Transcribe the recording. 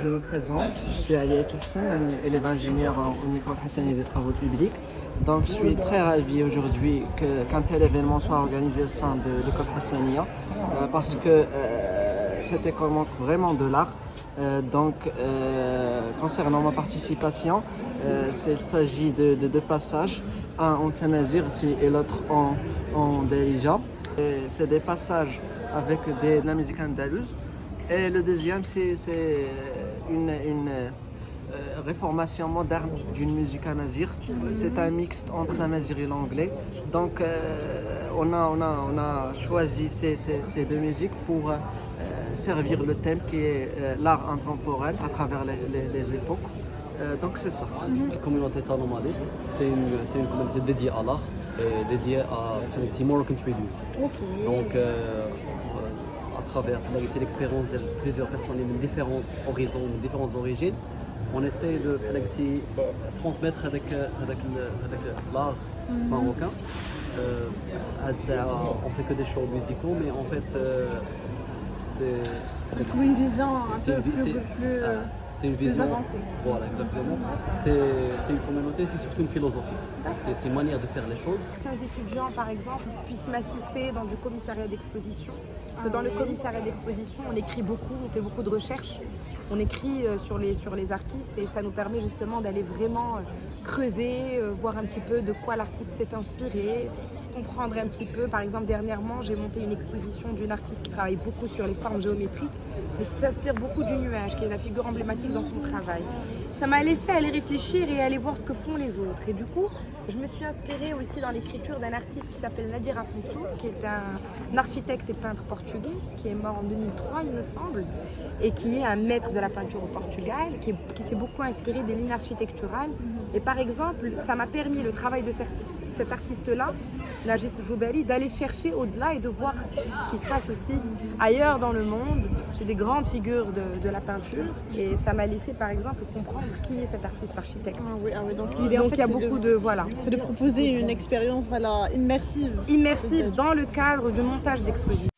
je me présente, je suis Ali Hassan, élève ingénieur en école Hassani des travaux publics. Donc je suis très ravi aujourd'hui qu'un tel événement soit organisé au sein de l'école Hassania parce que cette école montre vraiment de l'art. Concernant ma participation, il s'agit de deux passages, un en Tamazighti et l'autre en Darija. C'est des passages avec de la musique andalouse. Et le deuxième, c'est une réformation moderne d'une musique amazigh. C'est un mixte entre l'amazigh et l'anglais. Donc, on a choisi ces deux musiques pour servir le thème qui est l'art intemporel à travers les époques. Donc, c'est ça. La communauté Tanomadit, c'est une communauté dédiée à l'art et dédiée à Moroccan Tribute. Okay. Donc, à travers l'expérience de plusieurs personnes de différents horizons, de différentes origines, on essaie de transmettre avec l'art marocain. On fait que des shows musicaux, mais en fait, c'est une vision un peu plus c'est une vision avancée. Voilà, exactement. C'est une communauté, c'est surtout une philosophie. C'est une manière de faire les choses. Certains étudiants, par exemple, puissent m'assister dans du commissariat d'exposition. Parce que dans le commissariat d'exposition, on écrit beaucoup, on fait beaucoup de recherches. On écrit sur les artistes et ça nous permet justement d'aller vraiment creuser, voir un petit peu de quoi l'artiste s'est inspiré, comprendre un petit peu. Par exemple, dernièrement, j'ai monté une exposition d'une artiste qui travaille beaucoup sur les formes géométriques, mais qui s'inspire beaucoup du nuage, qui est la figure emblématique dans son travail. Ça m'a laissé aller réfléchir et aller voir ce que font les autres. Et du coup, je me suis inspirée aussi dans l'écriture d'un artiste qui s'appelle Nadir Afonso, qui est un architecte et peintre portugais, qui est mort en 2003, il me semble, et qui est un maître de la peinture au Portugal, qui s'est beaucoup inspiré des lignes architecturales. Et par exemple, ça m'a permis, le travail de cet artiste-là, Najis Joubali, d'aller chercher au-delà et de voir ce qui se passe aussi ailleurs dans le monde. J'ai des grandes figures de la peinture et ça m'a laissé par exemple comprendre qui est cet artiste architecte. Donc l'idée Donc il y a beaucoup de voilà. de proposer une expérience immersive. Immersive dans le cadre du montage d'exposition.